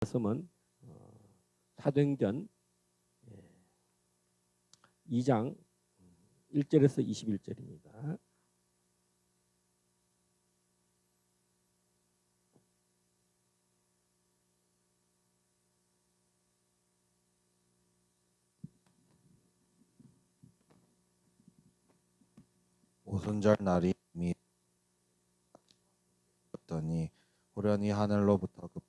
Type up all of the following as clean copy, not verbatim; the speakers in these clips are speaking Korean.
말씀은 사도행전 2장 1절에서 21절입니다. 오순절 날이 이미 되었더니 호련히 하늘로부터 그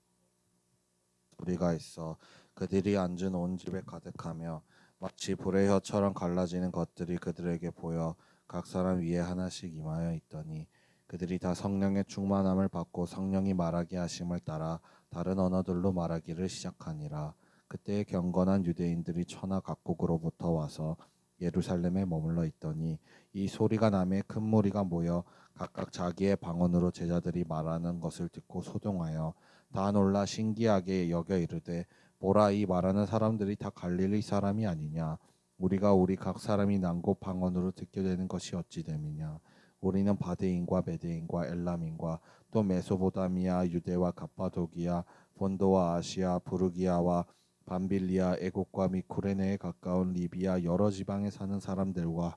소리가 있어 그들이 앉은 온 집에 가득하며 마치 불의 혀처럼 갈라지는 것들이 그들에게 보여 각 사람 위에 하나씩 임하여 있더니 그들이 다 성령의 충만함을 받고 성령이 말하게 하심을 따라 다른 언어들로 말하기를 시작하니라. 그때 경건한 유대인들이 천하 각국으로부터 와서 예루살렘에 머물러 있더니 이 소리가 나매 큰 무리가 모여 각각 자기의 방언으로 제자들이 말하는 것을 듣고 소동하여 다 놀라 신기하게 여겨 이르되 보라, 이 말하는 사람들이 다 갈릴리 사람이 아니냐? 우리가 우리 각 사람이 난 곳 방언으로 듣게 되는 것이 어찌 됨이냐? 우리는 바데인과 메데인과 엘람인과 또 메소보다미아, 유대와 갑바도기아, 본도와 아시아, 부르기아와 밤빌리아, 애국과 미 쿠레네에 가까운 리비아 여러 지방에 사는 사람들과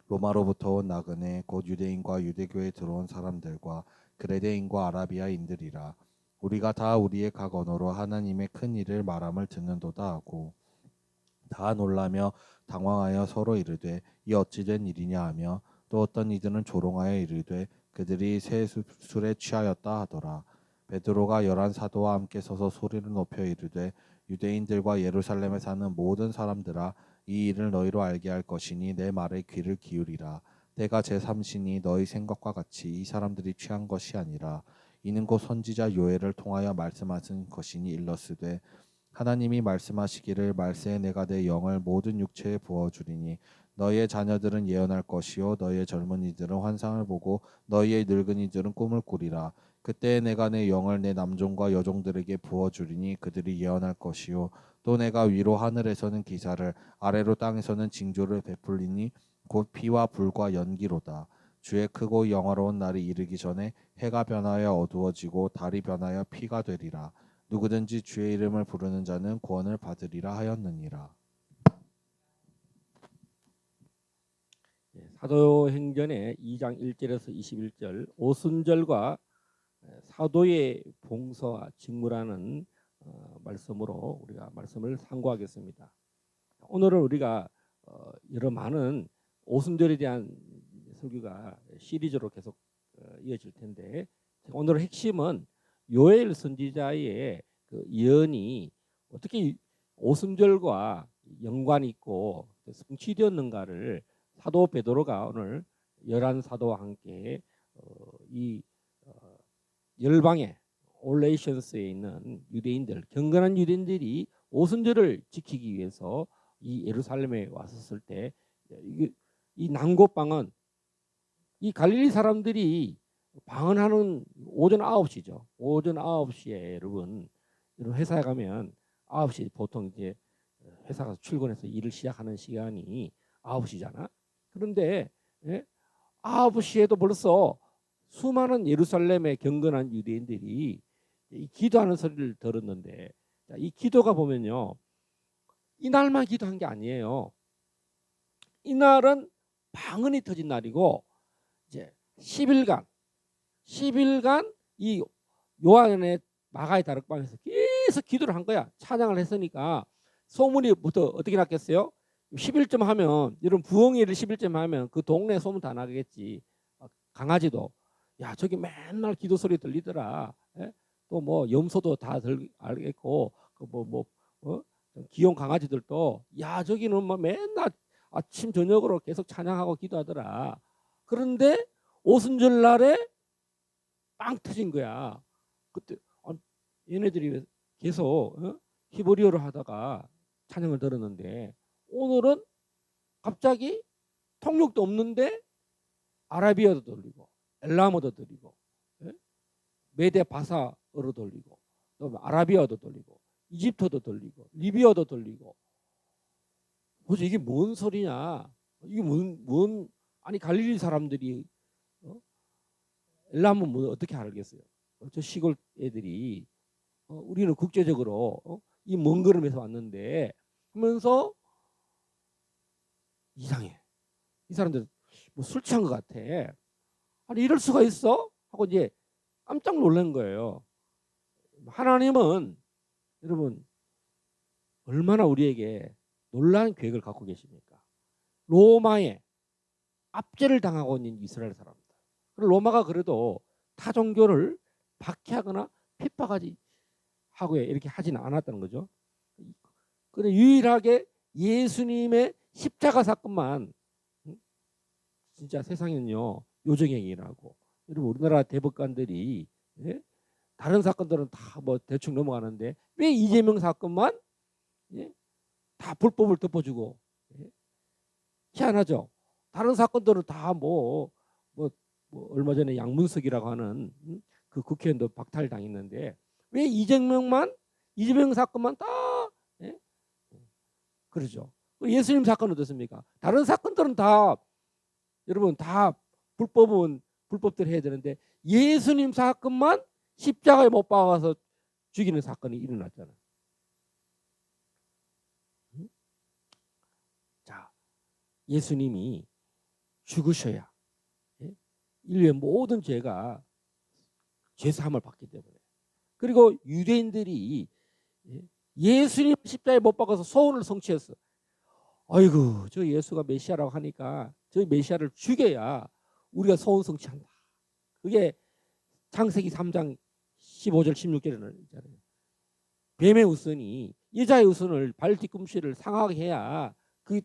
로마로부터 온 나그네 곧 유대인과 유대교에 들어온 사람들과 그레데인과 아라비아인들이라. 우리가 다 우리의 각 언어로 하나님의 큰 일을 말함을 듣는도다 하고 다 놀라며 당황하여 서로 이르되 이 어찌 된 일이냐 하며 또 어떤 이들은 조롱하여 이르되 그들이 새 술에 취하였다 하더라. 베드로가 11 사도와 함께 서서 소리를 높여 이르되 유대인들과 예루살렘에 사는 모든 사람들아, 이 일을 너희로 알게 할 것이니 내 말에 귀를 기울이라. 때가 제3시니 너희 생각과 같이 이 사람들이 취한 것이 아니라 이는 곧 선지자 요엘을 통하여 말씀하신 것이니 일러스되 하나님이 말씀하시기를 말세에 내가 내 영을 모든 육체에 부어주리니 너희의 자녀들은 예언할 것이요 너희의 젊은이들은 환상을 보고 너희의 늙은이들은 꿈을 꾸리라. 그때에 내가 내 영을 내 남종과 여종들에게 부어주리니 그들이 예언할 것이요 또 내가 위로 하늘에서는 기사를 아래로 땅에서는 징조를 베풀리니 곧 피와 불과 연기로다. 주의 크고 영화로운 날이 이르기 전에 해가 변하여 어두워지고 달이 변하여 피가 되리라. 누구든지 주의 이름을 부르는 자는 구원을 받으리라 하였느니라. 사도행전의 2장 1절에서 21절 오순절과 사도의 봉사와 직무라는 말씀으로 우리가 말씀을 상고하겠습니다. 오늘은 우리가 여러 많은 오순절에 대한 설교가 시리즈로 계속 이어질 텐데 오늘 핵심은 요엘 선지자의 그 예언이 어떻게 오순절과 연관이 있고 성취되었는가를 사도 베드로가 오늘 11사도와 함께 이 열방의 올레이션스에 있는 유대인들, 경건한 유대인들이 오순절을 지키기 위해서 이 예루살렘에 왔었을 때 이 난곳방언, 이 갈릴리 사람들이 방언하는 오전 9시죠. 오전 9시에 여러분 회사에 가면 9시 보통 이제 회사 가서 출근해서 일을 시작하는 시간이 9시잖아. 그런데 9시에도 벌써 수많은 예루살렘의 경건한 유대인들이 이 기도하는 소리를 들었는데 이 기도가 보면요. 이날만 기도한 게 아니에요. 이날은 방언이 터진 날이고 이제 10일간 이 요한의 마가의 다락방에서 계속 기도를 한 거야. 찬양을 했으니까 소문이부터 어떻게 났겠어요? 11점 하면 이런 부엉이를 11점 하면 그 동네 소문 다 나겠지. 강아지도 야 저기 맨날 기도 소리 들리더라. 또 뭐 염소도 다 알겠고 그뭐 귀여운 강아지들도 야 저기는 뭐 맨날 아침 저녁으로 계속 찬양하고 기도하더라. 그런데 오순절 날에 빵 터진 거야. 그때 얘네들이 계속 히브리어로 하다가 찬양을 들었는데 오늘은 갑자기 통역도 없는데 아라비아도 들리고 엘라모도 들리고 메데 바사어로 들리고 또 아라비아도 들리고 이집트도 들리고 리비아도 들리고 도대체 이게 뭔 소리냐? 이게 뭔 아니 갈릴리 사람들이 엘람은 뭐 어떻게 알겠어요? 저 시골 애들이 우리는 국제적으로 이 먼 걸음에서 왔는데 하면서 이상해. 이 사람들 뭐 술 취한 것 같아. 아니 이럴 수가 있어? 하고 이제 깜짝 놀란 거예요. 하나님은 여러분 얼마나 우리에게 놀라운 계획을 갖고 계십니까? 로마에 압제를 당하고 있는 이스라엘 사람들. 로마가 그래도 타 종교를 박해하거나 핍박하지 하고 이렇게 하지는 않았다는 거죠. 근데 유일하게 예수님의 십자가 사건만 진짜 세상에는요 요정행위라고. 여러분 우리나라 대법관들이 예? 다른 사건들은 다 뭐 대충 넘어가는데 왜 이재명 사건만 예? 다 불법을 덮어주고 예? 희한하죠. 다른 사건들은 다 뭐 얼마 전에 양문석이라고 하는 그 국회의원도 박탈당했는데 왜 이재명 사건만 다 예? 그러죠. 예수님 사건은 어떻습니까? 다른 사건들은 다 여러분 다 불법은 불법대로 해야 되는데 예수님 사건만 십자가에 못 박아서 죽이는 사건이 일어났잖아요. 자, 예수님이 죽으셔야 인류의 모든 죄가 죄사함을 받기 때문에. 그리고 유대인들이 예수님 십자가에 못 박아서 소원을 성취했어. 아이고 저 예수가 메시아라고 하니까 저 메시아를 죽여야 우리가 소원 성취한다. 그게 창세기 3장 15절 16절에는 있잖아요. 뱀의 우선이 여자의 우선을 발 뒤꿈치를 상하게 해야 그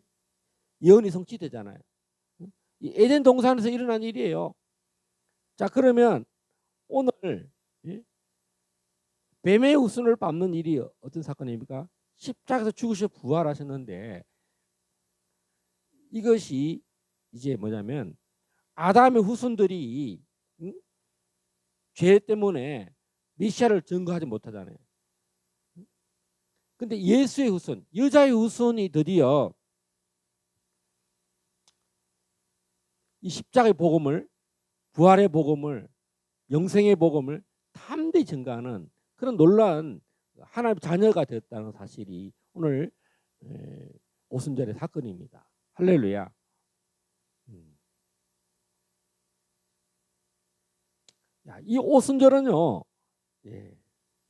예언이 성취되잖아요. 이 에덴 동산에서 일어난 일이에요. 자 그러면 오늘 뱀의 우선을 밟는 일이 어떤 사건입니까? 십자가에서 죽으셔 부활하셨는데 이것이 이제 뭐냐면 아담의 후손들이 죄 때문에 메시아를 증거하지 못하잖아요. 근데 예수의 후손, 여자의 후손이 드디어 이 십자가의 복음을, 부활의 복음을, 영생의 복음을 담대히 증거하는 그런 놀라운 하나님의 자녀가 되었다는 사실이 오늘 오순절의 사건입니다. 할렐루야. 이 오순절은요,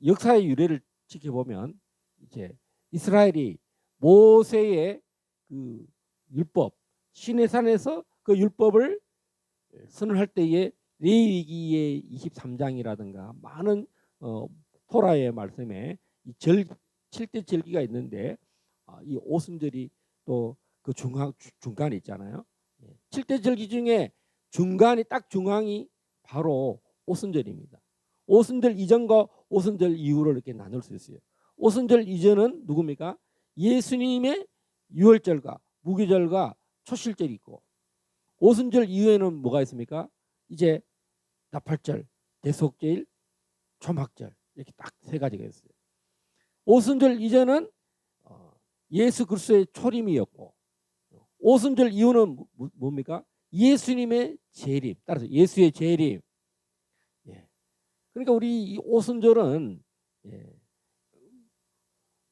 역사의 유래를 지켜보면 이제 이스라엘이 모세의 그 율법, 시내산에서 그 율법을 선언할 때에 레위기의 23장이라든가 많은 토라의 말씀에 이 7대 절기가 있는데 이 오순절이 또 그 중간에 있잖아요. 7대 절기 중에 중간이 딱 중앙이 바로 오순절입니다. 오순절 이전과 오순절 이후로 이렇게 나눌 수 있어요. 오순절 이전은 누굽니까? 예수님의 유월절과 무교절과 초실절이 있고 오순절 이후에는 뭐가 있습니까? 이제 나팔절, 대속제일, 초막절 이렇게 딱 세 가지가 있어요. 오순절 이전은 예수 그리스도의 초림이었고 오순절 이후는 뭡니까? 예수님의 재림, 따라서 예수의 재림. 그러니까 우리 이 오순절은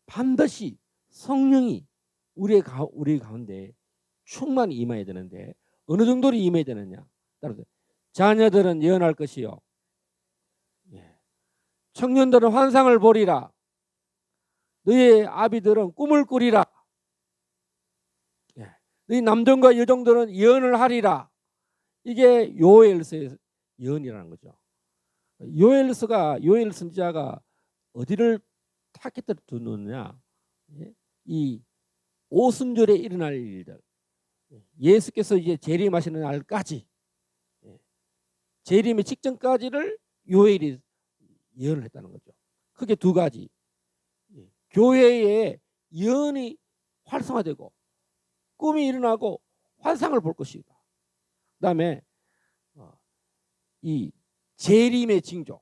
반드시 성령이 우리 가운데 충만히 임해야 되는데 어느 정도로 임해야 되느냐? 따라서 자녀들은 예언할 것이요, 청년들은 환상을 보리라. 너희 아비들은 꿈을 꾸리라. 너희 남종과 여종들은 예언을 하리라. 이게 요엘서의 예언이라는 거죠. 요엘 선지자가 어디를 타겟으로 두느냐? 이 오순절에 일어날 일들, 예수께서 이제 재림하시는 날까지, 재림의 직전까지를 요엘이 예언을 했다는 거죠. 크게 두 가지. 교회의 예언이 활성화되고 꿈이 일어나고 환상을 볼 것이다. 그다음에 이 재림의 징조,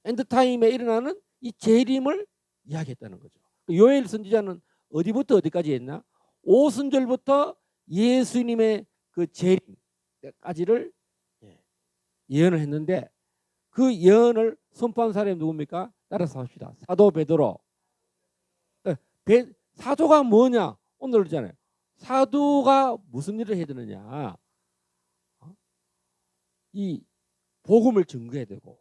엔드타임에 일어나는 이 재림을 이야기했다는 거죠. 요엘 선지자는 어디부터 어디까지 했나? 오순절부터 예수님의 그 재림까지를 예언을 했는데 그 예언을 선포한 사람이 누굽니까? 따라서 합시다. 사도 베드로. 사도가 뭐냐? 오늘 그러잖아요. 사도가 무슨 일을 해야 되느냐? 이 복음을 증거해야 되고,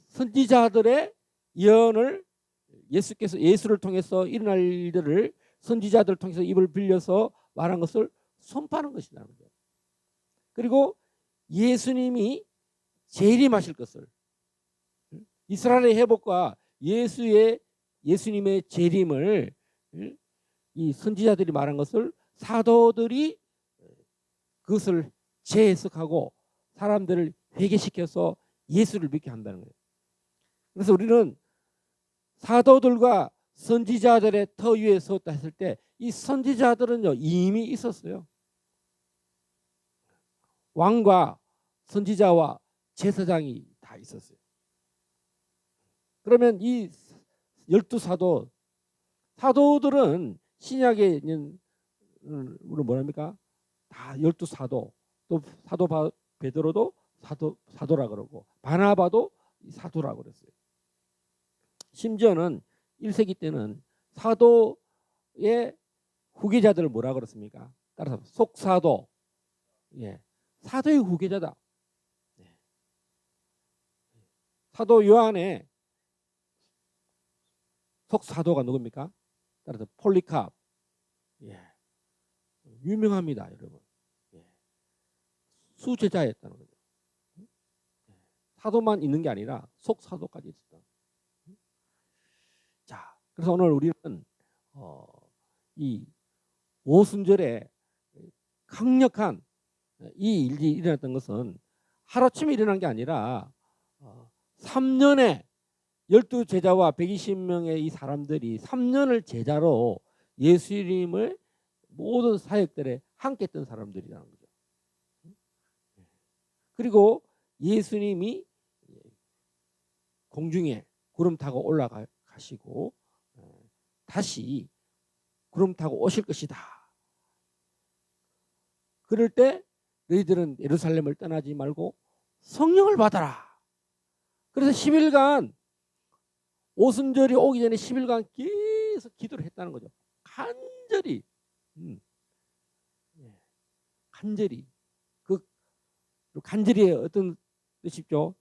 선지자들의 예언을 예수를 통해서 일어날 일들을 선지자들을 통해서 입을 빌려서 말한 것을 선포하는 것이라는 거예요. 그리고 예수님이 재림하실 것을, 이스라엘의 회복과 예수님의 재림을 이 선지자들이 말한 것을 사도들이 그것을 재해석하고 사람들을 회개시켜서 예수를 믿게 한다는 거예요. 그래서 우리는 사도들과 선지자들의 터 위에 섰다 했을 때 이 선지자들은요 이미 있었어요. 왕과 선지자와 제사장이 다 있었어요. 그러면 이 12 사도들은 신약에 있는 뭐랍니까? 다 12 사도. 또 사도 베드로도 사도라 그러고 바나바도 사도라 그랬어요. 심지어는 1세기 때는 사도의 후계자들을 뭐라 그랬습니까? 따라서 속사도. 예. 사도의 후계자다. 사도 요한의 속사도가 누굽니까? 따라서 폴리캅. 예. 유명합니다, 여러분. 예. 수제자였다는 거죠. 사도만 있는 게 아니라 속사도까지 있었다. 자, 그래서 오늘 우리는 이 오순절에 강력한 이 일이 일어났던 것은 하루아침에 일어난 게 아니라 3년에 12제자와 120명의 이 사람들이 3년을 제자로 예수님을 모든 사역들에 함께 했던 사람들이라는 거죠. 그리고 예수님이 공중에 구름 타고 올라가시고 다시 구름 타고 오실 것이다. 그럴 때 너희들은 예루살렘을 떠나지 말고 성령을 받아라. 그래서 10일간 오순절이 오기 전에 10일간 계속 기도를 했다는 거죠. 간절히. 간절히. 그 간절히 어떤 뜻이죠?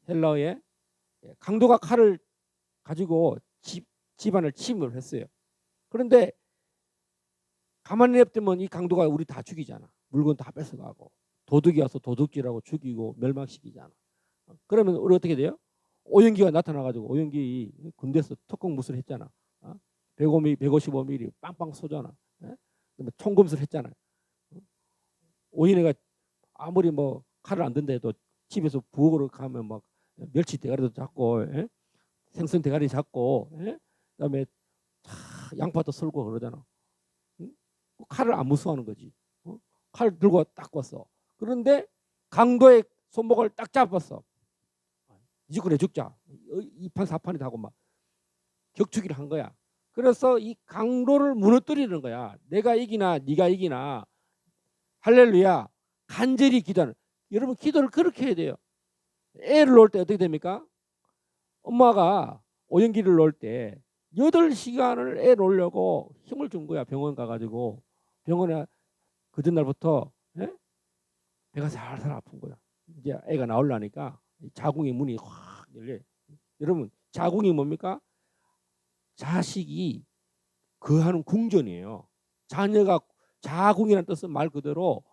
헬라어에 강도가 칼을 가지고 집안을 침을 했어요. 그런데 가만히 냅두면 이 강도가 우리 다 죽이잖아. 물건 다 뺏어가고 도둑이 와서 도둑질하고 죽이고 멸망시키잖아. 그러면 우리 어떻게 돼요? 오연기가 나타나가지고 오연기 군대에서 특공무술 했잖아. 155mm 빵빵 쏘잖아. 총검술 했잖아. 오연이가 아무리 뭐 칼을 안 든데도 집에서 부엌으로 가면 막 멸치 대가리도 잡고 생선 대가리 잡고 그다음에 양파도 썰고 그러잖아. 칼을 안 무서워하는 거지. 칼 들고 딱 왔어. 그런데 강도의 손목을 딱 잡았어. 이죽그래 죽자. 2판 4판이 하고 막 격투기를 한 거야. 그래서 이 강도를 무너뜨리는 거야. 내가 이기나 네가 이기나. 할렐루야. 간절히 기도하는. 여러분 기도를 그렇게 해야 돼요. 애를 놓을 때 어떻게 됩니까? 엄마가 오연기를 놓을 때 8시간을 애 놓으려고 힘을 준 거야. 병원 가가지고. 병원에 그 전날부터 배가 살살 아픈 거야. 이제 애가 나오려니까 자궁의 문이 확 열려. 여러분 자궁이 뭡니까? 자식이 거하는 궁전이에요. 자녀가 자궁이라는 뜻은 말 그대로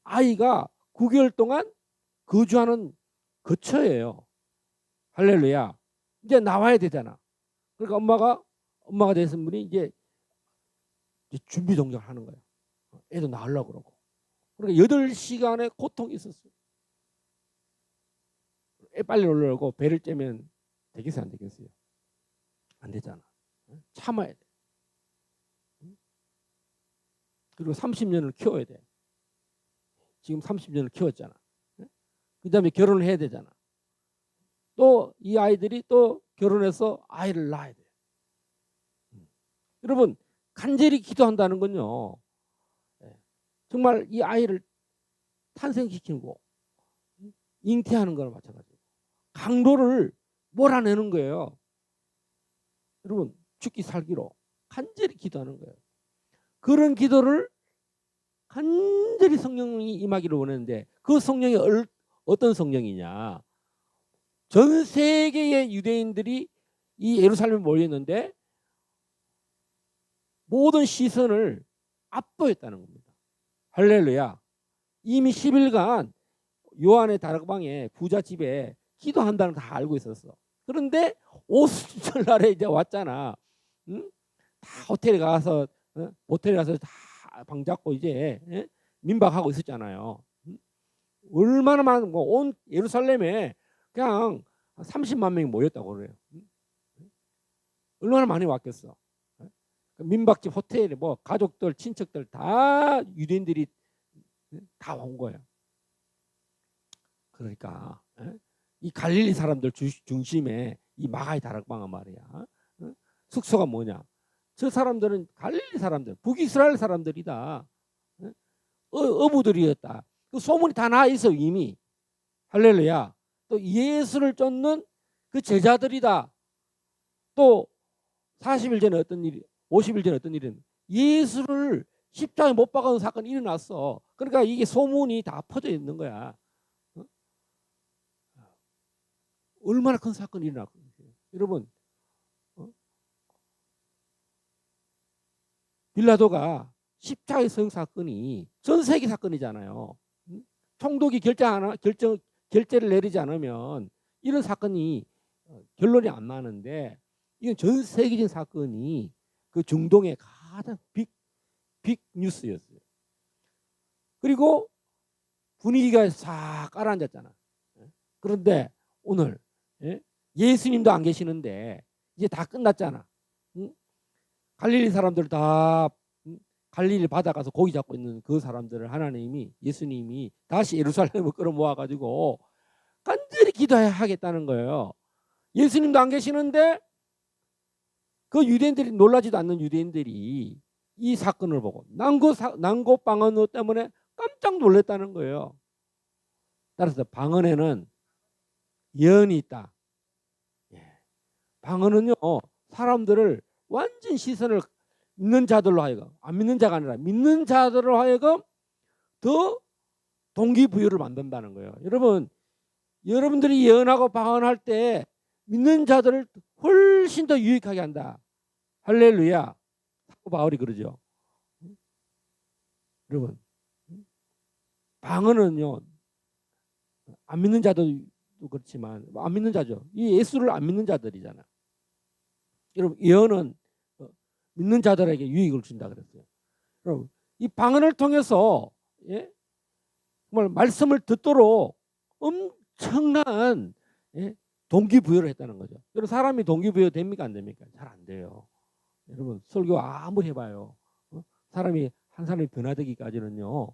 아이가 9개월 동안 거주하는 거처예요. 할렐루야. 이제 나와야 되잖아. 그러니까 엄마가 되신 분이 이제 준비 동작을 하는 거예요. 애도 낳으려고 그러고. 그러니까 8시간의 고통이 있었어요. 애 빨리 올라오고 배를 째면 되겠어요, 안 되겠어요? 안 되잖아. 참아야 돼. 그리고 30년을 키워야 돼. 지금 30년을 키웠잖아. 그 다음에 결혼을 해야 되잖아. 또 이 아이들이 또 결혼해서 아이를 낳아야 돼. 여러분 간절히 기도한다는 건요. 정말 이 아이를 탄생시키고 잉태하는 거나 마찬가지고 강도를 몰아내는 거예요. 여러분 죽기 살기로 간절히 기도하는 거예요. 그런 기도를 간절히 성령이 임하기를 원했는데 그 성령이 어떤 성령이냐? 전 세계의 유대인들이 이 예루살렘에 모였는데 모든 시선을 압도했다는 겁니다. 할렐루야. 이미 10일간 요한의 다락방에 부잣집에 기도한다는 다 알고 있었어. 그런데 오순절날에 이제 왔잖아. 응? 다 호텔에 가서 모텔에 가서 다 방 잡고 이제 민박하고 있었잖아요. 응? 얼마나 많은 온 예루살렘에 그냥 30만 명이 모였다고 그래요. 응? 얼마나 많이 왔겠어. 민박집 호텔에 뭐 가족들 친척들 다 유대인들이 다 온 거예요. 그러니까 이 갈릴리 사람들 중심에 이 마가의 다락방은 말이야. 숙소가 뭐냐? 저 사람들은 갈릴리 사람들, 북이스라엘 사람들이다. 어부들이었다. 그 소문이 다 나 있어 이미. 할렐루야. 또 예수를 쫓는 그 제자들이다. 또 40일 전에 어떤 일이, 50일 전에 어떤 일은 예수를 십자가에 못 박아놓은 사건이 일어났어. 그러니까 이게 소문이 다 퍼져 있는 거야. 얼마나 큰 사건이 일어났거든요. 여러분, 빌라도가 십자가의 성 사건이 전 세계 사건이잖아요. 총독이 결재를 내리지 않으면 이런 사건이 결론이 안 나는데 이건 전 세계적인 사건이 그 중동의 가장 빅 뉴스였어요. 그리고 분위기가 싹 가라앉았잖아. 그런데 오늘 예수님도 안 계시는데 이제 다 끝났잖아. 갈릴리 사람들 다 갈릴리 바다 가서 고기 잡고 있는 그 사람들을 하나님이 예수님이 다시 예루살렘을 끌어모아 가지고 간절히 기도하겠다는 거예요. 예수님도 안 계시는데 그 유대인들이 놀라지도 않는 유대인들이 이 사건을 보고 난고 방언 때문에 깜짝 놀랐다는 거예요. 따라서 방언에는 예언이 있다. 방언은요 사람들을 완전 시선을 믿는 자들로 하여금 안 믿는 자가 아니라 믿는 자들로 하여금 더 동기부여를 만든다는 거예요. 여러분들이 예언하고 방언할 때 믿는 자들을 훨씬 더 유익하게 한다. 할렐루야. 사도 바울이 그러죠. 여러분 방언은요 안 믿는 자도 그렇지만 안 믿는 자죠. 이 예수를 안 믿는 자들이잖아. 여러분 예언은 믿는 자들에게 유익을 준다 그랬어요. 여러분 이 방언을 통해서 정말 말씀을 듣도록 엄청난 동기부여를 했다는 거죠. 여러분 사람이 동기부여 됩니까 안 됩니까? 잘 안 돼요. 여러분 설교 아무리 해봐요. 사람이 한 사람이 변화되기까지는요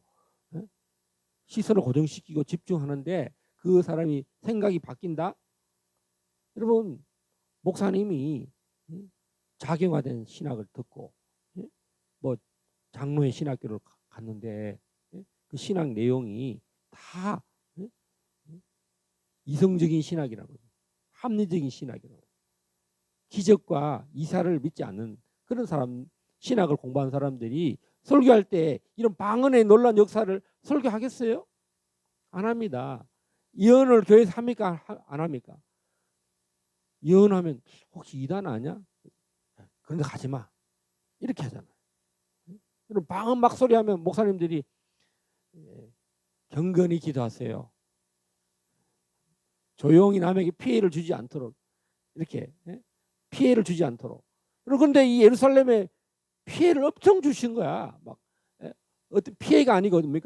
시선을 고정시키고 집중하는데 그 사람이 생각이 바뀐다. 여러분 목사님이 자경화된 신학을 듣고 뭐 장로의 신학교를 갔는데 그 신학 내용이 다 이성적인 신학이라고 합리적인 신학이라고 기적과 이사를 믿지 않는 그런 사람 신학을 공부한 사람들이 설교할 때 이런 방언의 놀란 역사를 설교하겠어요? 안 합니다. 예언을 교회에서 합니까? 안 합니까? 예언하면 혹시 이단 아니야? 그런데 가지 마. 이렇게 하잖아요. 그럼 방언 막 소리하면 목사님들이 경건히 기도하세요. 조용히 남에게 피해를 주지 않도록 이렇게 피해를 주지 않도록. 그런데 이 예루살렘에 피해를 엄청 주신 거야. 막 어떤 피해가 아니거든요.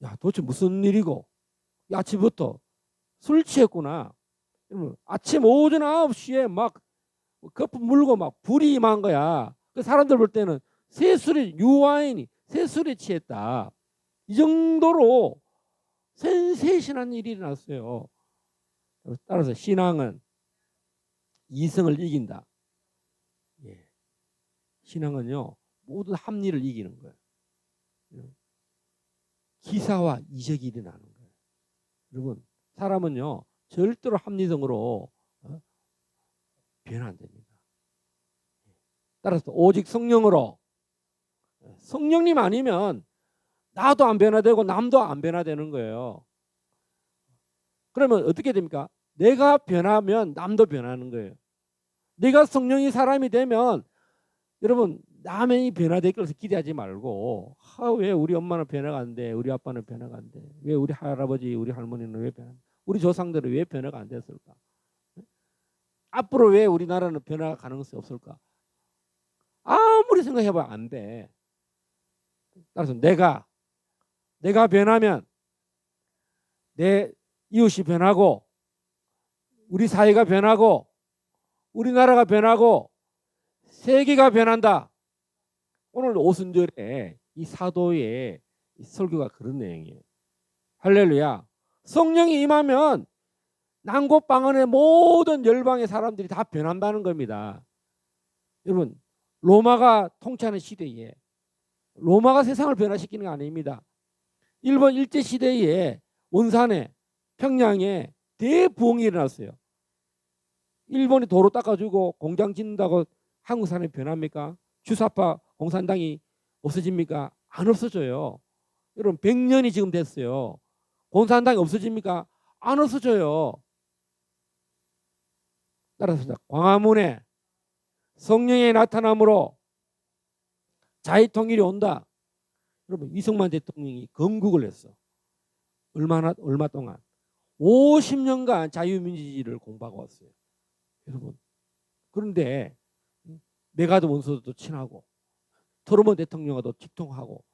야 도대체 무슨 일이고? 아침부터 술 취했구나. 아침 오전 9시에 막 거품 물고 막 불이 임한 거야. 그 사람들 볼 때는 유아인이 새술에 취했다. 이 정도로 센세이션한 일이 일어났어요. 따라서 신앙은 이성을 이긴다. 신앙은요 모든 합리를 이기는 거예요. 기사와 이적이 일어나는 거예요. 여러분, 사람은요 절대로 합리성으로 변화 안 됩니다. 따라서 오직 성령으로, 성령님 아니면 나도 안 변화되고 남도 안 변화되는 거예요. 그러면 어떻게 됩니까? 내가 변하면 남도 변하는 거예요. 내가 성령이 사람이 되면 여러분 남이 변화되길 해서 기대하지 말고, 왜 우리 엄마는 변화가 안 돼? 우리 아빠는 변화가 안 돼? 왜 우리 할아버지 우리 할머니는 왜 변화? 우리 조상들은 왜 변화가 안 됐을까? 앞으로 왜 우리나라는 변화 가능성이 없을까? 아무리 생각해봐야 안 돼. 따라서 내가 변하면 내 이웃이 변하고, 우리 사회가 변하고, 우리나라가 변하고, 세계가 변한다. 오늘 오순절에 이 사도의 설교가 그런 내용이에요. 할렐루야. 성령이 임하면 난곳방언의 모든 열방의 사람들이 다 변한다는 겁니다. 여러분, 로마가 통치하는 시대에, 로마가 세상을 변화시키는 게 아닙니다. 일본 일제 시대에 원산에, 평양에 대부흥이 일어났어요. 일본이 도로 닦아주고 공장 짓는다고 한국 사람이 변합니까? 주사파 공산당이 없어집니까? 안 없어져요. 여러분 100년이 지금 됐어요. 공산당이 없어집니까? 안 없어져요. 따라서 광화문에 성령의 나타남으로 자유통일이 온다. 여러분 이승만 대통령이 건국을 했어. 얼마 동안 50년간 자유민주주의를 공부하고 왔어요. 여러분, 그런데 메가드 원수도 친하고, 트루먼 대통령과도 직통하고,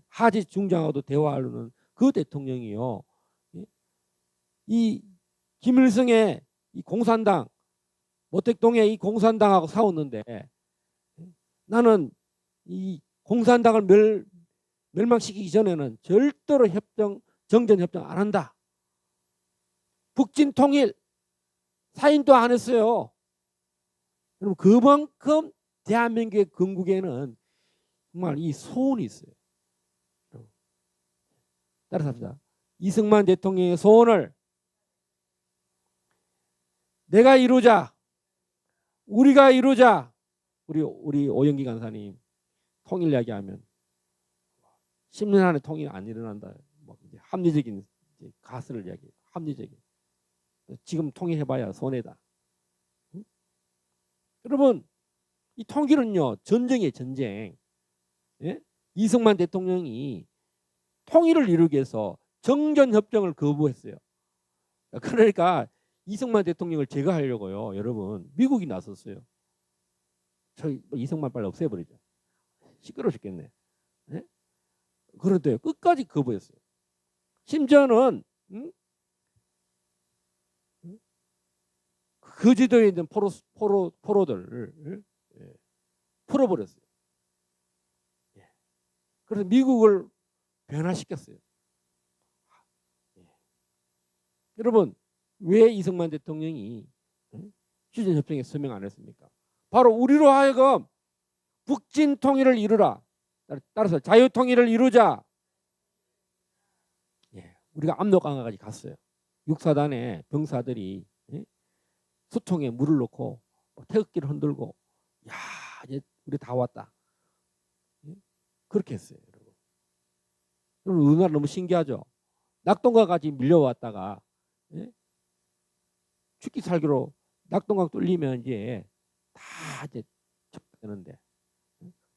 하지 중장하고도 대화하는 그 대통령이요. 이 김일성의 이 공산당, 모택동의 이 공산당하고 싸웠는데, 나는 이 공산당을 멸망시키기 전에는 절대로 정전 협정 안 한다. 북진 통일 사인도 안 했어요. 그럼 그만큼 대한민국의 건국에는 정말 이 소원이 있어요. 따라서 합시다. 이승만 대통령의 소원을 내가 이루자, 우리가 이루자. 우리 오영기 간사님 통일 이야기하면 10년 안에 통일 안 일어난다. 뭐 이제 합리적인 가설을 이야기해요. 합리적인. 지금 통일해봐야 손해다. 응? 여러분 이 통일은요 전쟁이에요. 전쟁. 예? 이승만 대통령이 통일을 이루기 위해서 정전협정을 거부했어요. 그러니까 이승만 대통령을 제거하려고요. 여러분 미국이 나섰어요. 저희 이승만 빨리 없애버리자. 시끄러워 죽겠네. 예? 그런데 끝까지 거부했어요. 심지어는 거제도에 있는 포로들을 풀어버렸어요. 그래서 미국을 변화시켰어요. 여러분 왜 이승만 대통령이 휴전협정에 서명 안 했습니까? 바로 우리로 하여금 북진 통일을 이루라. 따라서 자유통일을 이루자. 우리가 압록강화까지 갔어요. 육사단의 병사들이 수통에 물을 넣고 태극기를 흔들고, 야 이제 우리 다 왔다. 그렇게 했어요. 여러분 우리나라 너무 신기하죠. 낙동강까지 밀려왔다가 죽기 살기로 낙동강 뚫리면 이제 다 이제 되는데,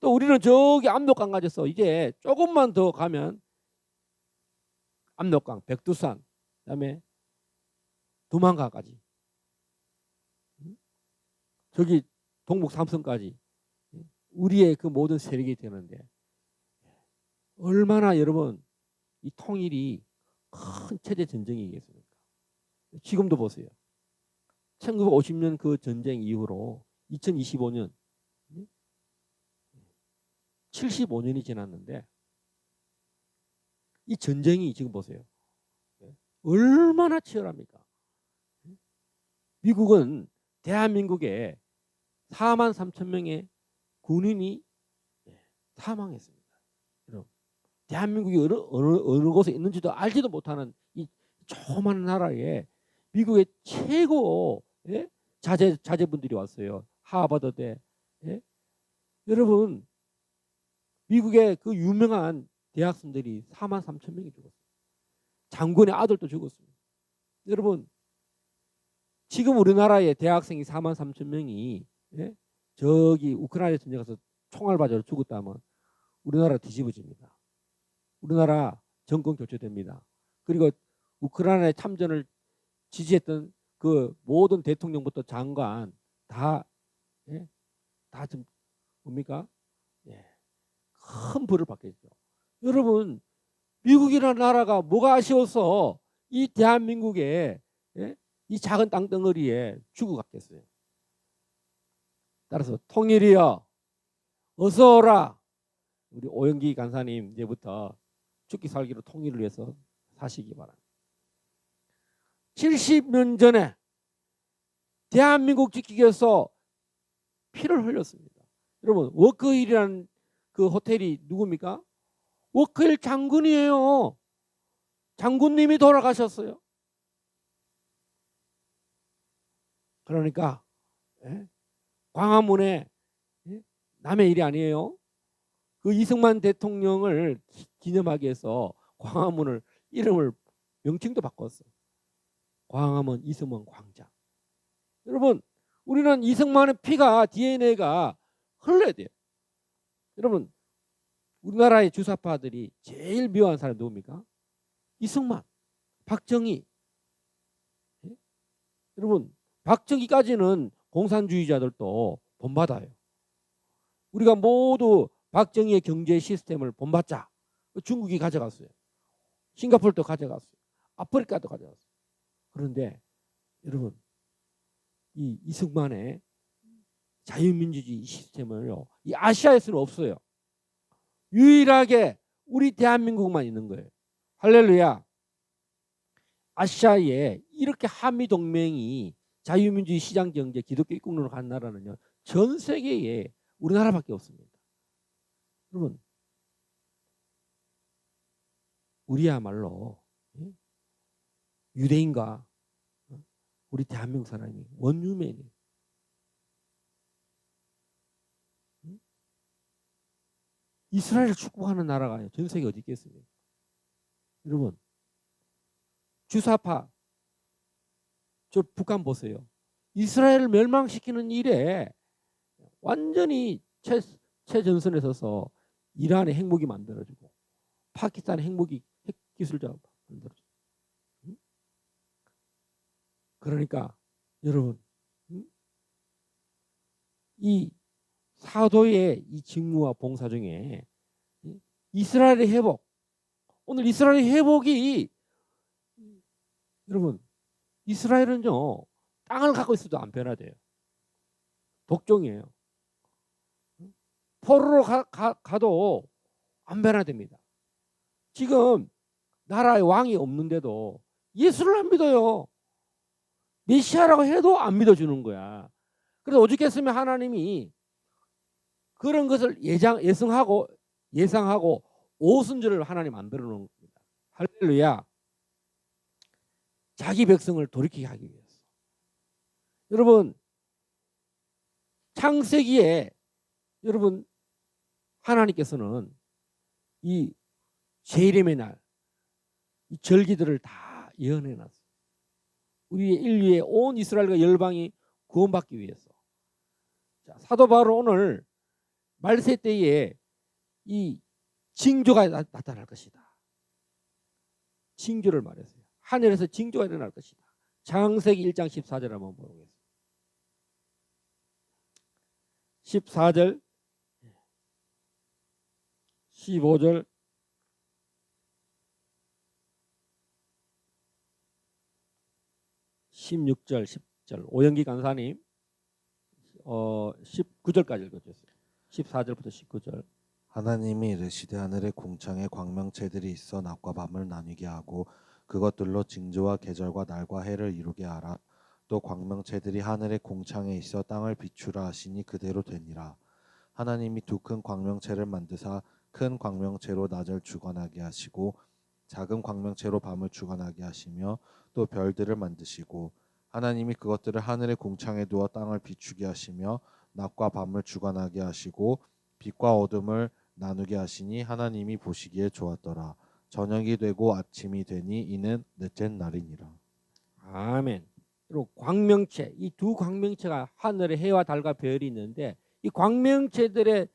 또 우리는 저기 압록강까지서 이제 조금만 더 가면 압록강, 백두산, 그다음에 두만강까지, 저기 동북 삼성까지 우리의 그 모든 세력이 되는데, 얼마나 여러분 이 통일이 큰 체제 전쟁이겠습니까? 지금도 보세요. 1950년 그 전쟁 이후로 2025년 75년이 지났는데 이 전쟁이 지금 보세요. 얼마나 치열합니까? 미국은 대한민국에 4만 3천 명의 군인이 사망했습니다. 대한민국이 어느 곳에 있는지도 알지도 못하는 이 조그만 나라에 미국의 최고 자제분들이 왔어요. 하버드대. 예? 여러분 미국의 그 유명한 대학생들이 4만 3천 명이 죽었어요. 장군의 아들도 죽었습니다. 여러분 지금 우리나라의 대학생이 4만 3천 명이 저기 우크라이나 전쟁에서 총알 맞아 죽었다면 우리나라 뒤집어집니다. 우리나라 정권 교체됩니다. 그리고 우크라이나의 참전을 지지했던 그 모든 대통령부터 장관 다 좀 뭡니까? 큰 벌을 받겠죠. 여러분 미국이라는 나라가 뭐가 아쉬워서 이 대한민국에 이 작은 땅덩어리에 죽어갔겠어요. 따라서 통일이여 어서 오라. 우리 오영기 간사님 이제부터 죽기 살기로 통일을 위해서 사시기 바랍니다. 70년 전에 대한민국 지키기 위해서 피를 흘렸습니다. 여러분 워크힐이라는 그 호텔이 누굽니까? 워크힐 장군이에요. 장군님이 돌아가셨어요. 그러니까 광화문에 남의 일이 아니에요. 그 이승만 대통령을 기념하기 위해서 광화문을 이름을 명칭도 바꿨어. 광화문 이승만 광장. 여러분 우리는 이승만의 피가 DNA가 흘러야 돼요. 여러분 우리나라의 주사파들이 제일 미워하는 사람이 누굽니까? 이승만, 박정희. 여러분 박정희까지는 공산주의자들도 본받아요. 우리가 모두 박정희의 경제 시스템을 본받자. 중국이 가져갔어요. 싱가포르도 가져갔어요. 아프리카도 가져갔어요. 그런데 여러분 이 이승만의 자유민주주의 시스템을요, 이 아시아에서는 없어요. 유일하게 우리 대한민국만 있는 거예요. 할렐루야. 아시아에 이렇게 한미동맹이 자유민주주의 시장경제 기독교 입국론으로 간 나라는요 전 세계에 우리나라밖에 없습니다. 여러분 우리야말로 유대인과 우리 대한민국 사람이 원유맨이에요. 이스라엘을 축복하는 나라가 전 세계 어디 있겠습니까? 여러분 주사파 저 북한 보세요. 이스라엘을 멸망시키는 일에 완전히 최전선에 서서 이란의 핵무기 만들어주고 파키스탄의 핵무기 핵기술자 만들어주고. 그러니까 여러분 이 사도의 이 직무와 봉사 중에 이스라엘의 회복, 오늘 이스라엘의 회복이 여러분 이스라엘은요 땅을 갖고 있어도 안 변화돼요. 독종이에요. 포로로 가도 안 변화됩니다. 지금 나라에 왕이 없는데도 예수를 안 믿어요. 메시아라고 해도 안 믿어주는 거야. 그래서 오죽했으면 하나님이 그런 것을 예상하고 오순절을 하나님 만들어 놓은 겁니다. 할렐루야. 자기 백성을 돌이키게 하기 위해서. 여러분 창세기에 여러분 하나님께서는 이 재림의 날, 이 절기들을 다 예언해 놨어요. 우리 인류의 온 이스라엘과 열방이 구원받기 위해서. 자, 사도 바울 오늘 말세 때에 이 징조가 나타날 것이다. 징조를 말했어요. 하늘에서 징조가 일어날 것이다. 창세기 1장 14절 한번 보겠습니다. 14절 15절 16절 10절 오영기 간사님 19절까지 읽어주세요. 14절부터 19절. 하나님이 이르시되 하늘의 궁창에 광명체들이 있어 낮과 밤을 나뉘게 하고 그것들로 징조와 계절과 날과 해를 이루게 하라. 또 광명체들이 하늘의 궁창에 있어 땅을 비추라 하시니 그대로 되니라. 하나님이 두 큰 광명체를 만드사 큰 광명체로 낮을 주관하게 하시고 작은 광명체로 밤을 주관하게 하시며 또 별들을 만드시고 하나님이 그것들을 하늘의 궁창에 두어 땅을 비추게 하시며 낮과 밤을 주관하게 하시고 빛과 어둠을 나누게 하시니 하나님이 보시기에 좋았더라. 저녁이 되고 아침이 되니 이는 넷째 날이니라. 아멘. 그리고 광명체, 이 두 광명체가 하늘에 해와 달과 별이 있는데 이 광명체들의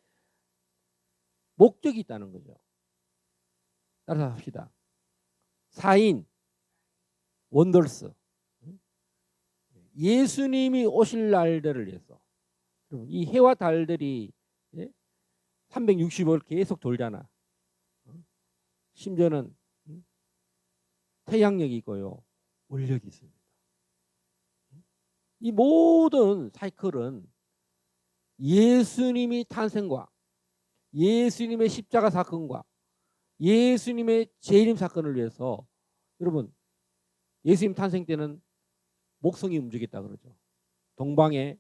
목적이 있다는 거죠. 따라서 합시다. 사인, 원더스. 예수님이 오실 날들을 위해서. 이 해와 달들이 365일 계속 돌잖아. 심지어는 태양력이 있고요. 원력이 있습니다. 이 모든 사이클은 예수님이 탄생과 예수님의 십자가 사건과 예수님의 재림 사건을 위해서 여러분 예수님 탄생 때는 목성이 움직였다 그러죠. 동방의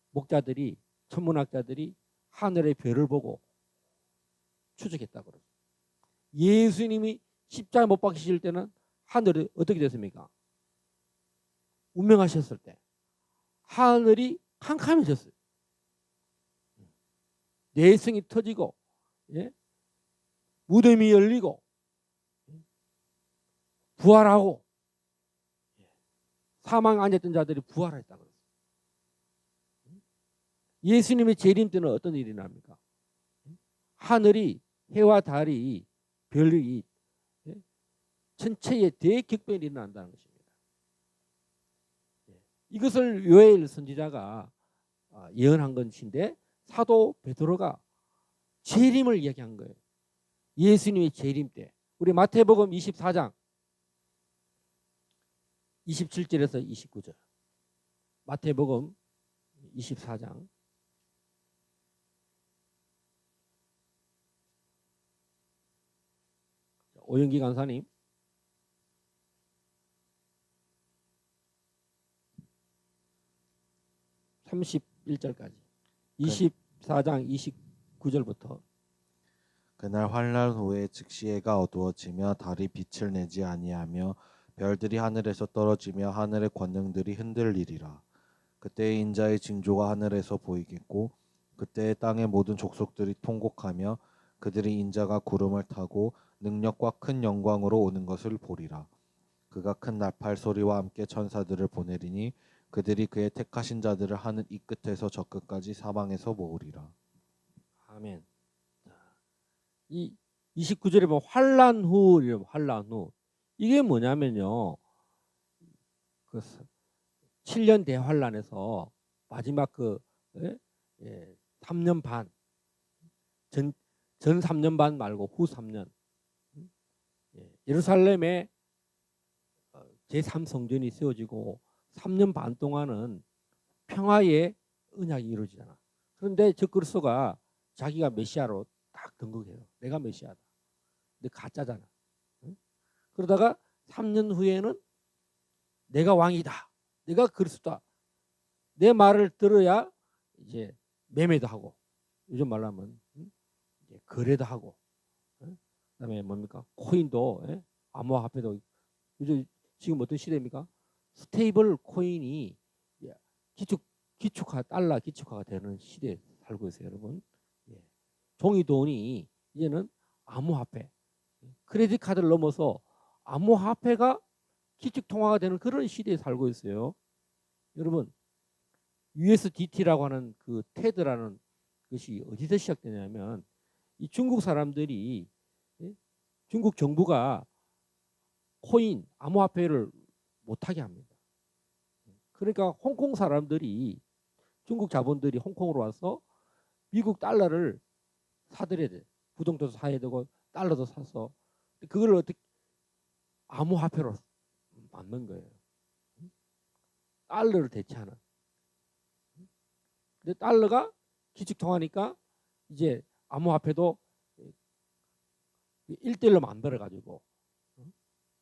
목자들이 천문학자들이 하늘의 별을 보고 추적했다 그러죠. 예수님이 십자가에 못 박히실 때는 하늘이 어떻게 됐습니까? 운명하셨을 때 하늘이 캄캄해졌어요. 내성이 터지고 무덤이 열리고 부활하고 사망에 앉았던 자들이 부활했다 그랬어요. 예수님의 재림 때는 어떤 일이 납니까? 하늘이 해와 달이 별이 전체에 대격변이 일어난다는 것입니다. 이것을 요엘 선지자가 예언한 것인데 사도 베드로가 재림을 이야기한 거예요. 예수님의 재림 때. 우리 마태복음 24장 27절에서 29절. 마태복음 24장 오영기 간사님 31절까지 24장 29절부터 그날 환란 후에 즉시 해가 어두워지며 달이 빛을 내지 아니하며 별들이 하늘에서 떨어지며 하늘의 권능들이 흔들리리라. 그때 인자의 징조가 하늘에서 보이겠고 그때 땅의 모든 족속들이 통곡하며 그들이 인자가 구름을 타고 능력과 큰 영광으로 오는 것을 보리라. 그가 큰 나팔 소리와 함께 천사들을 보내리니 그들이 그의 택하신 자들을 하늘 이 끝에서 저 끝까지 사방에서 모으리라. 아멘. 이 29절에 보면 환란 후, 환란 후. 이게 뭐냐면요. 그 7년 대환란에서 마지막 그 3년 반, 전 3년 반 말고 후 3년. 예루살렘에 제3성전이 세워지고 3년 반 동안은 평화의 언약이 이루어지잖아. 그런데 저 그리스도가 자기가 메시아로 딱 등극해요. 내가 메시아다. 근데 가짜잖아. 응? 그러다가 3년 후에는 내가 왕이다. 내가 그리스도다. 내 말을 들어야 이제 매매도 하고 요즘 말로 하면 거래도 하고 그다음에 뭡니까? 코인도 암호화폐도 요즘 지금 어떤 시대입니까? 스테이블 코인이 기축화 달러 기축화가 되는 시대에 살고 있어요, 여러분. 종이 돈이 이제는 암호화폐, 크레딧 카드를 넘어서 암호화폐가 기축 통화가 되는 그런 시대에 살고 있어요. 여러분, USDT라고 하는 그 테드라는 것이 어디서 시작되냐면 이 중국 사람들이 중국 정부가 코인 암호화폐를 못하게 합니다. 그러니까 홍콩 사람들이 중국 자본들이 홍콩으로 와서 미국 달러를 사들여야 돼. 부동산도 사야 되고 달러도 사서 그걸 어떻게 암호화폐로 만든 거예요. 달러를 대체하는. 근데 달러가 기축통화니까 이제 암호화폐도 1대1로 만들어 가지고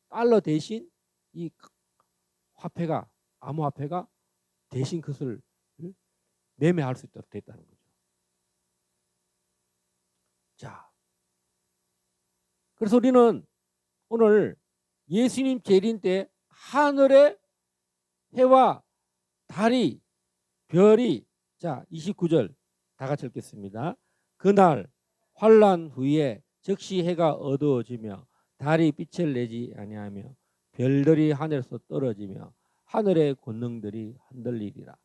달러 대신 이 화폐가 암호화폐가 대신 그것을 매매할 수 있도록 됐다는 거죠. 자, 그래서 우리는 오늘 예수님 재림 때 하늘의 해와 달이 별이 자 29절 다 같이 읽겠습니다. 그날 환난 후에 즉시 해가 어두워지며 달이 빛을 내지 아니하며 별들이 하늘에서 떨어지며 하늘의 권능들이 흔들리리라.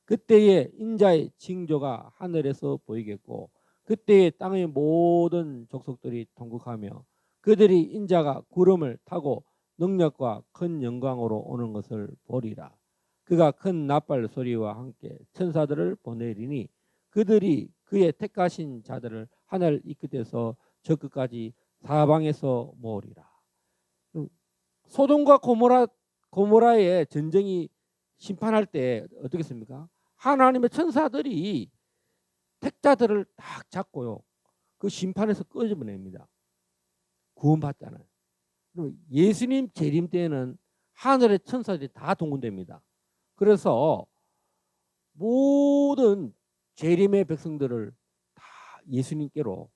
그때에 인자의 징조가 하늘에서 보이겠고 그때에 땅의 모든 족속들이 통곡하며 그들이 인자가 구름을 타고 능력과 큰 영광으로 오는 것을 보리라. 그가 큰 나팔 소리와 함께 천사들을 보내리니 그들이 그의 택하신 자들을 하늘 이 끝에서 저 끝까지 사방에서 모으리라. 소돔과 고모라의 전쟁이 심판할 때 어떻겠습니까? 하나님의 천사들이 택자들을 딱 잡고요. 그 심판에서 끄집어냅니다. 구원받잖아요. 예수님 재림 때는 하늘의 천사들이 다 동원됩니다. 그래서 모든 재림의 백성들을 다 예수님께로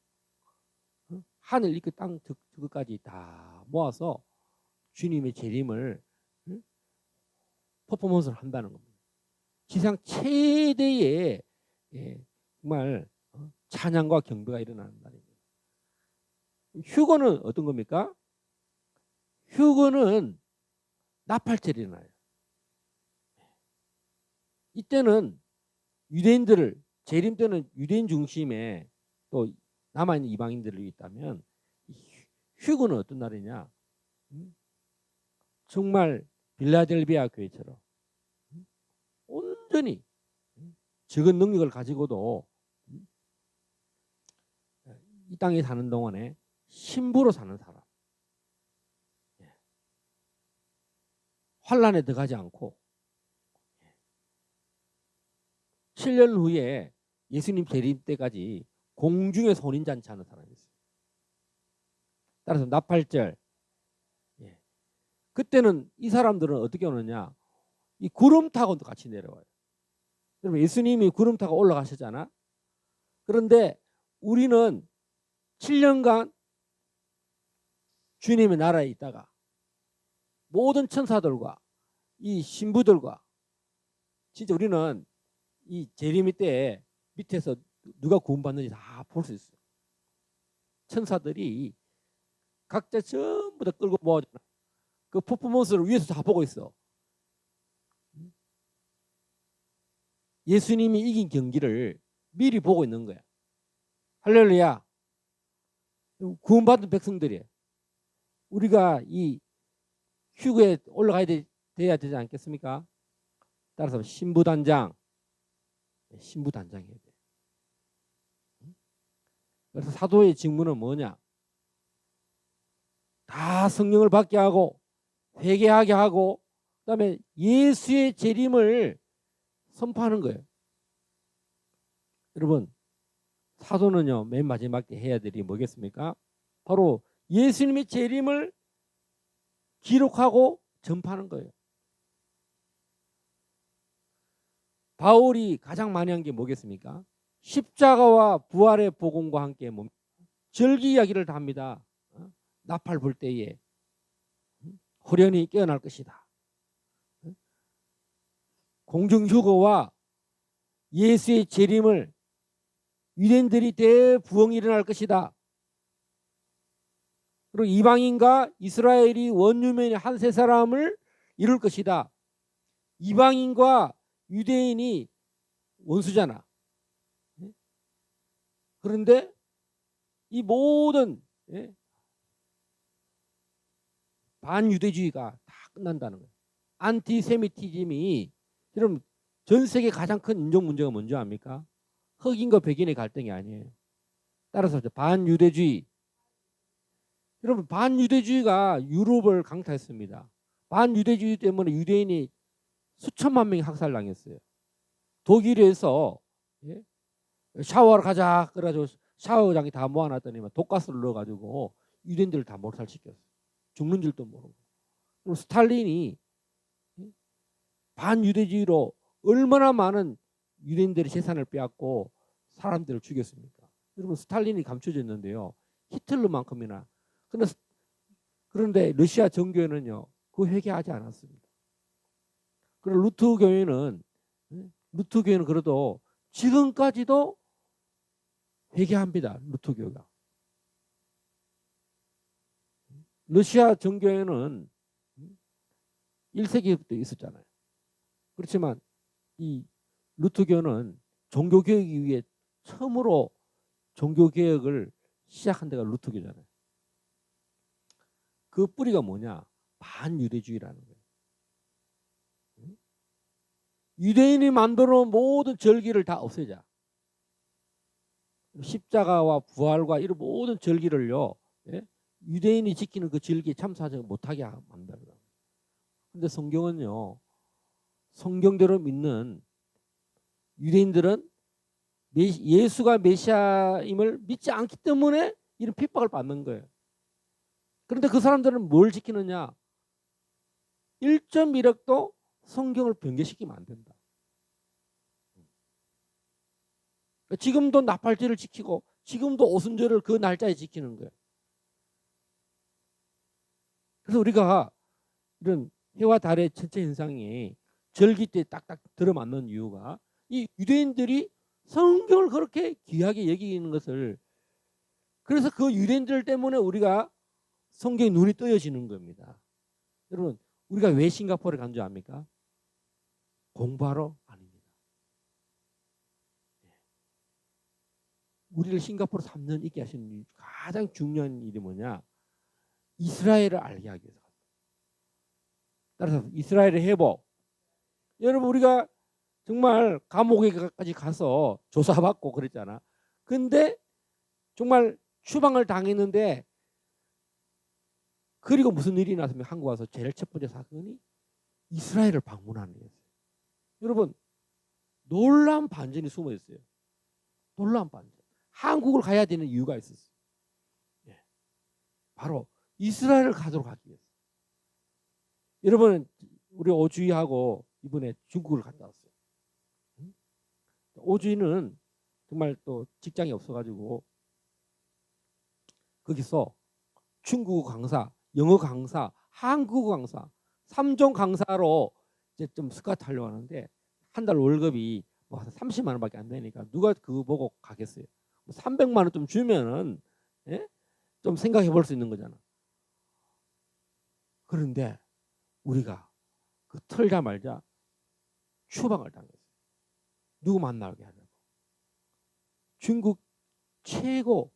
하늘 이끝 땅 저끝까지 다 모아서 주님의 재림을 퍼포먼스를 한다는 겁니다. 지상 최대의 정말 찬양과 경배가 일어나는 날입니다. 휴거는 어떤 겁니까? 휴거는 나팔절이 일어나요. 이때는 유대인들을 재림 때는 유대인 중심에 또 남아있는 이방인들이 있다면 휴거는 어떤 날이냐? 정말 빌라델비아 교회처럼 온전히 적은 능력을 가지고도 이 땅에 사는 동안에 신부로 사는 사람, 환란에 들어가지 않고 7년 후에 예수님 재림 때까지 공중에서 혼인잔치 하는 사람이 있어요. 따라서 나팔절. 그때는 이 사람들은 어떻게 오느냐? 이 구름 타고도 같이 내려와요. 여러분 예수님이 구름 타고 올라가셨잖아. 그런데 우리는 7년간 주님의 나라에 있다가 모든 천사들과 이 신부들과 진짜 우리는 이 재림이 때 밑에서 누가 구원받는지 다 볼 수 있어요. 천사들이 각자 전부 다 끌고 모아잖아. 그 퍼포먼스를 위에서 다 보고 있어. 예수님이 이긴 경기를 미리 보고 있는 거야. 할렐루야. 구원받은 백성들이에요. 우리가 이 휴거에 올라가야 돼야 되지 않겠습니까? 따라서 신부단장해야 돼. 그래서 사도의 직무는 뭐냐? 다 성령을 받게 하고 회개하게 하고 그다음에 예수의 재림을 선포하는 거예요. 여러분 사도는요 맨 마지막 때 해야 될 일이 뭐겠습니까? 바로 예수님의 재림을 기록하고 전파하는 거예요. 바울이 가장 많이 한 게 뭐겠습니까? 십자가와 부활의 복음과 함께 절기 이야기를 다 합니다. 나팔 불 때에 호련히 깨어날 것이다. 공중휴거와 예수의 재림을 유대인들이 대부흥이 일어날 것이다. 그리고 이방인과 이스라엘이 원유면의 한 세 사람을 이룰 것이다. 이방인과 유대인이 원수잖아. 그런데 이 모든 반유대주의가 다 끝난다는 거예요. 안티세미티즘이 여러분 전 세계 가장 큰 인종 문제가 뭔지 압니까? 흑인과 백인의 갈등이 아니에요. 따라서 반유대주의. 여러분 반유대주의가 유럽을 강타했습니다. 반유대주의 때문에 유대인이 수천만 명이 학살당했어요. 독일에서 샤워하러 가자 그래가지고 샤워장이 다 모아놨더니만 독가스를 넣어가지고 유대인들을 다 몰살시켰어요. 죽는 줄도 모르고. 그리고 스탈린이 반유대주의로 얼마나 많은 유대인들의 재산을 빼앗고 사람들을 죽였습니까? 여러분 스탈린이 감춰졌는데요. 히틀러만큼이나 그런데 러시아 정교회는요, 그 회개하지 않았습니다. 그리고 루트교회는 그래도 지금까지도 회개합니다. 루트교가. 러시아 정교회는 1세기부터 있었잖아요. 그렇지만 이 루트교는 종교개혁 이후에 처음으로 종교개혁을 시작한 데가 루트교잖아요. 그 뿌리가 뭐냐? 반유대주의라는 거예요. 유대인이 만들어 놓은 모든 절기를 다 없애자. 십자가와 부활과 이런 모든 절기를요, 예? 유대인이 지키는 그 절기에 참석하지 못하게 만들어요. 근데 성경은요, 성경대로 믿는 유대인들은 예수가 메시아임을 믿지 않기 때문에 이런 핍박을 받는 거예요. 그런데 그 사람들은 뭘 지키느냐? 1.1억도 성경을 변개시키면 안 된다. 지금도 나팔절을 지키고 지금도 오순절을 그 날짜에 지키는 거예요. 그래서 우리가 이런 해와 달의 전체 현상이 절기 때 딱딱 들어맞는 이유가 이 유대인들이 성경을 그렇게 귀하게 여기는 것을, 그래서 그 유대인들 때문에 우리가 성경에 눈이 떠여지는 겁니다. 여러분, 우리가 왜 싱가포르에 간 줄 압니까? 공부하러? 아닙니다. 우리를 싱가포르 3년 있게 하신 가장 중요한 일이 뭐냐? 이스라엘을 알게 하기 위해서. 따라서 이스라엘의 회복. 여러분, 우리가 정말 감옥에까지 가서 조사받고 그랬잖아. 근데 정말 추방을 당했는데, 그리고 무슨 일이 났으면 한국 와서 제일 첫 번째 사건이 이스라엘을 방문하는 거였어요. 여러분, 놀라운 반전이 숨어 있어요. 놀라운 반전. 한국을 가야 되는 이유가 있었어요. 예. 바로 이스라엘을 가도록 하기 위해서. 여러분, 우리 오주희하고 이번에 중국을 갔다 왔어요. 오주희는 정말 또 직장이 없어가지고 거기서 중국어 강사, 영어 강사, 한국어 강사 3종 강사로 이제 좀 스카우트 하려고 하는데, 한 달 월급이 뭐 30만 원밖에 안 되니까 누가 그거 보고 가겠어요. 300만 원 좀 주면은, 예? 좀 생각해 볼 수 있는 거잖아. 그런데 우리가 그 털자말자 추방을 당했어요. 누구 만나게 하냐고. 중국 최고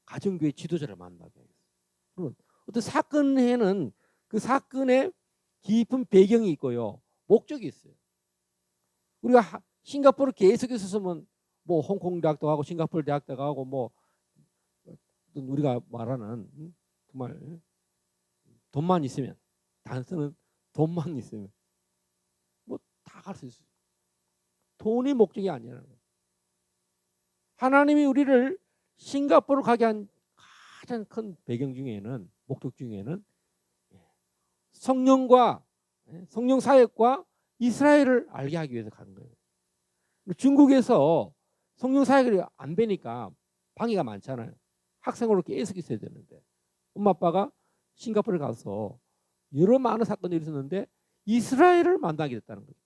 가정교회 지도자를 만나게 했어요. 어떤 사건에는 그 사건에 깊은 배경이 있고요, 목적이 있어요. 우리가 싱가포르 계속 있었으면 뭐 홍콩 대학도 가고 싱가포르 대학도 가고 뭐 우리가 말하는 정말 돈만 있으면, 단서는 돈만 있으면 뭐 다 갈 수 있어요. 돈이 목적이 아니라는 거예요. 하나님이 우리를 싱가포르 가게 한 가장 큰 배경 중에는, 목적 중에는 성령과 성령 사역과 이스라엘을 알게 하기 위해서 가는 거예요. 중국에서 성령 사역이 안 되니까 방해가 많잖아요. 학생으로 계속 있어야 되는데, 엄마 아빠가 싱가포르에 가서 여러 많은 사건이 있었는데 이스라엘을 만나게 됐다는 거죠.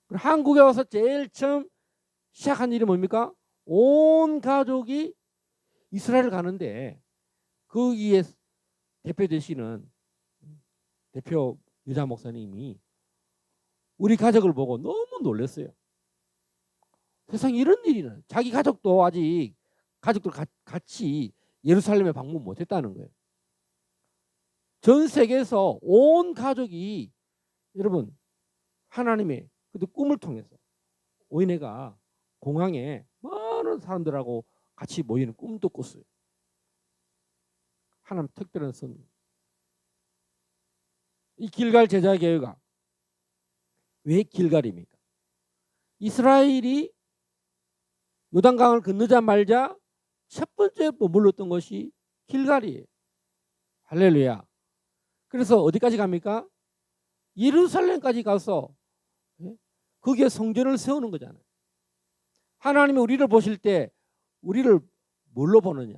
한국에 와서 제일 처음 시작한 일이 뭡니까? 온 가족이 이스라엘 가는데, 거기에 대표 되시는 대표 여자 목사님이 우리 가족을 보고 너무 놀랐어요. 세상에 이런 일이는, 자기 가족도 아직 가족들 같이 예루살렘에 방문 못했다는 거예요. 전 세계에서 온 가족이, 여러분, 하나님의 그 꿈을 통해서 오이네가 공항에 많은 사람들하고 같이 모이는 꿈도 꿨어요. 하나님 특별한 선. 이 길갈 제자교회가 왜 길갈입니까? 이스라엘이 요단강을 건너자마자 첫 번째 머물렀던 것이 길갈이에요. 할렐루야. 그래서 어디까지 갑니까? 예루살렘까지 가서 거기에 성전을 세우는 거잖아요. 하나님이 우리를 보실 때 우리를 뭘로 보느냐?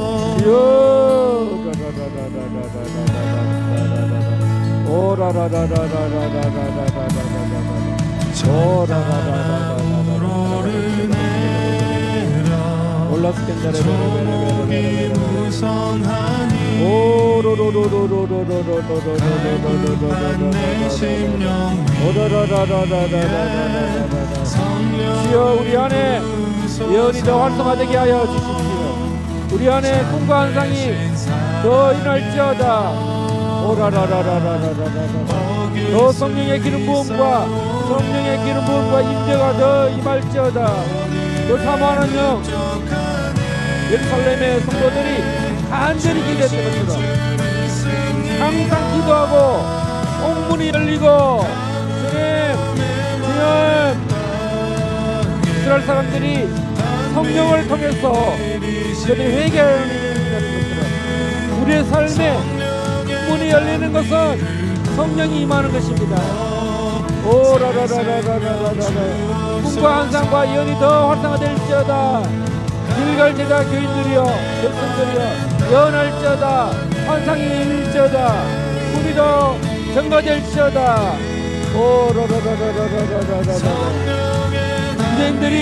주여 우리 안에 예언이 더 활성화되게 하여 주십시오. 우리 안에 꿈과 환상이 더 임할지어다. 더 성령의 기름 부음과 임재가 더 임할지어다. 더 사모하는 영 예루살렘의 성도들이 간절히 기대했던 것처럼 항상 기도하고 옥문이 열리고 주님 이스라엘 사람들이 성령을 통해서 그들이 회개하는 것처럼 우리의 삶에 문이 열리는 것은 성령이 임하는 것입니다. 꿈과 환상과 예언이 더 활성화될지어다. 길갈 제자 교인들이여 백성들이여 예언할지어다. 환상이 일지어다. 꿈이 더 증거될지어다. 유대인들이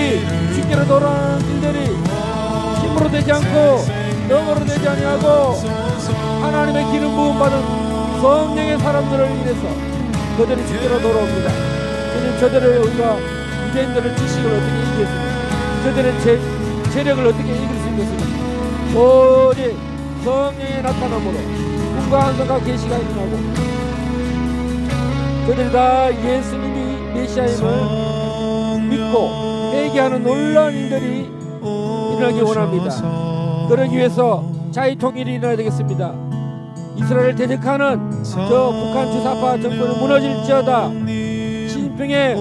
주께로 돌아오는 일들이 힘으로 되지 않고 영어로 되지 아니하고 하나님의 기름 부음 받은 성령의 사람들을 인해서 그들이 주께로 돌아옵니다. 주님, 저들을 우리가 유대인들의 지식을 어떻게 이기겠습니까? 저들의 재력을 어떻게 이길 수 있겠습니까? 오직 성령의 나타남으로 꿈과 환상과 계시가 일어나고 그들이 다 예수님이 메시아임을 믿고 회개하는 놀라운 일들이 일어나기 원합니다. 그러기 위해서 자유 통일이 일어나야 되겠습니다. 이스라엘을 대적하는 저 북한 주사파 정권은 무너질지어다. 시진핑의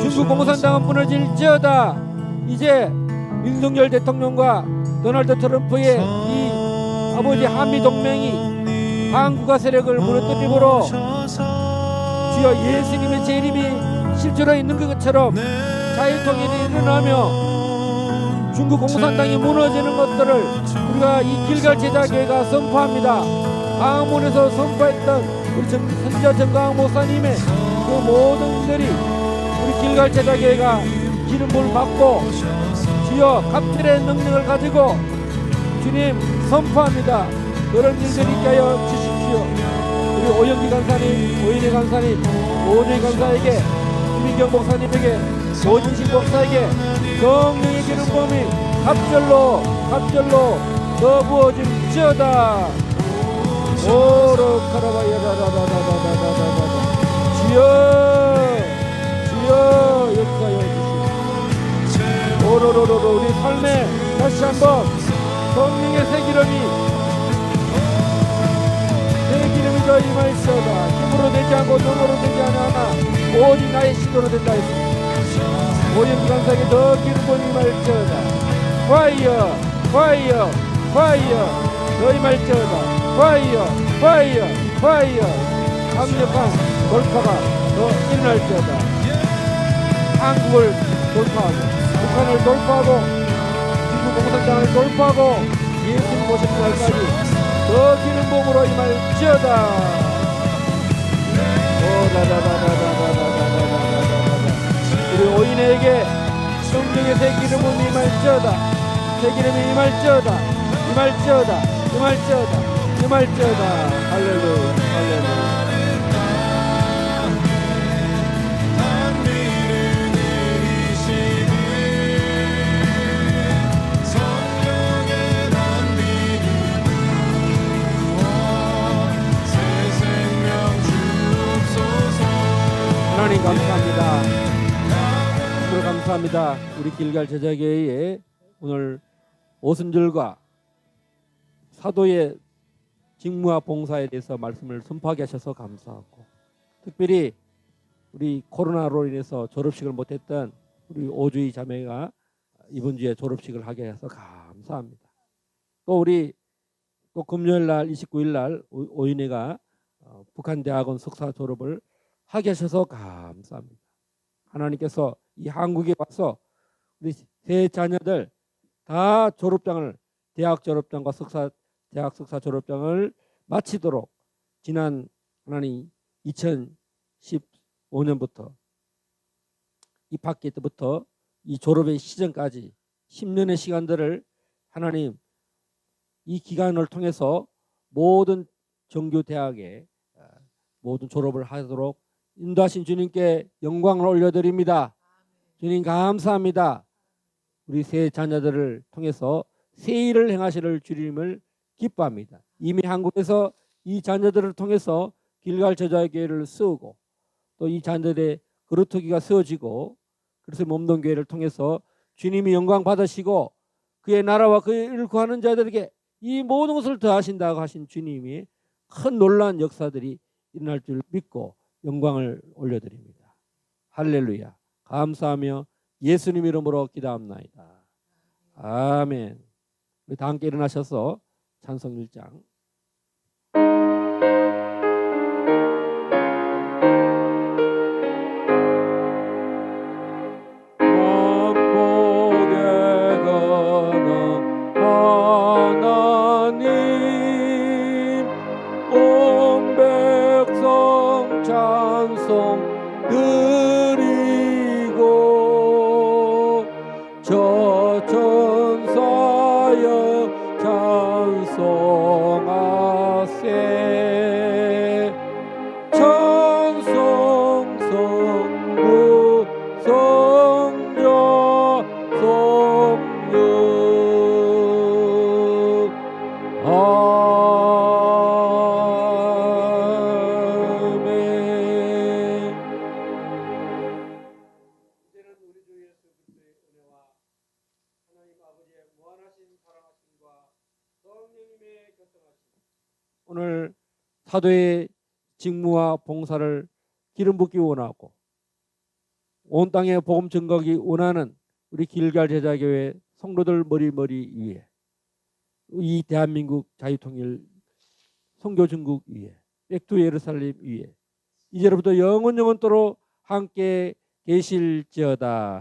중국 공산당은 무너질지어다. 이제 윤석열 대통령과 도널드 트럼프의 이 아버지 한미 동맹이 한국화 세력을 무너뜨림으로 주여 예수님의 재림이 실제로 있는 것처럼 자유통일이 일어나며 중국 공산당이 무너지는 것들을 우리가 이 길갈 제자교회가 선포합니다. 방문에서 선포했던 우리 선지자 정강학 목사님의 그 모든 일들이 우리 길갈 제자교회가 기름 부음을 받고 주여 갑절의 능력을 가지고 주님 선포합니다. 그런 일들이 있게 하여 주십시오. 우리 오영기 간사님, 오인혜 간사님, 오정희 간사에게, 김민경 목사님에게, 오진식 목사에게 성령의 기름 부음이 갑절로 더 부어질지어다. 오로 카라바야라라라라라라라라. 주여 역사여 주시오. 오로로로로. 우리 삶에 다시 한번 성령의 새 기름이 더 임할지어다. 힘으로 되지 않고 능으로 되지 않아 오직 나의 시도로 된다 했습니다. 오영기 간사에게 더 기름 부음이 임할지어다. 파이어 더 임할지어다. 파이어 강력한 돌파가 더 일어날지어다. 한국을 돌파하고 북한을 돌파하고 중국 공산당을 돌파하고 예수님 오시는 날까지 더 기름 부음으로 임할지어다. 우리 오인에게 성령의 새 기름이 임할지어다. 새 기름이 임할지어다. 할렐루야. 하나님 감사합니다. 오늘 감사합니다. 우리 길갈 제자교회에 오늘 오순절과 사도의 직무와 봉사에 대해서 말씀을 선포하게 하셔서 감사하고, 특별히 우리 코로나로 인해서 졸업식을 못했던 우리 오주희 자매가 이번 주에 졸업식을 하게 해서 감사합니다. 또 우리 또 금요일 날 29일 날 오인혜가 북한 대학원 석사 졸업을 하게 하셔서 감사합니다. 하나님께서 이 한국에 와서 우리 세 자녀들 다 졸업장을, 대학 졸업장과 대학 석사 졸업장을 마치도록 지난 하나님 2015년부터 입학기 때부터 이 졸업의 시즌까지 10년의 시간들을 하나님 이 기간을 통해서 모든 정규 대학에 모든 졸업을 하도록 인도하신 주님께 영광을 올려드립니다. 주님 감사합니다. 우리 세 자녀들을 통해서 새 일을 행하실 주님을 기뻐합니다. 이미 한국에서 이 자녀들을 통해서 길갈 제자교회를 세우고 또 이 자녀들의 그루터기가 세워지고 그래서 몸동 교회를 통해서 주님이 영광 받으시고 그의 나라와 그의 일을 구하는 자들에게 이 모든 것을 더하신다고 하신 주님이 큰 놀라운 역사들이 일어날 줄 믿고 영광을 올려드립니다. 할렐루야. 감사하며 예수님 이름으로 기도합나이다. 아멘. 우리 다 함께 일어나셔서 찬송 1장. 찬송 드리고 저 천사여 찬송하세. 찬송 성부 성자 성령 오늘 사도의 직무와 봉사를 기름 붓기 원하고 온 땅에 복음 증거하기 원하는 우리 길갈 제자교회 성도들 머리 위에 이 대한민국 자유통일 선교 전국 위에 백두 예루살렘 위에 이제로부터 영원토록 함께 계실지어다.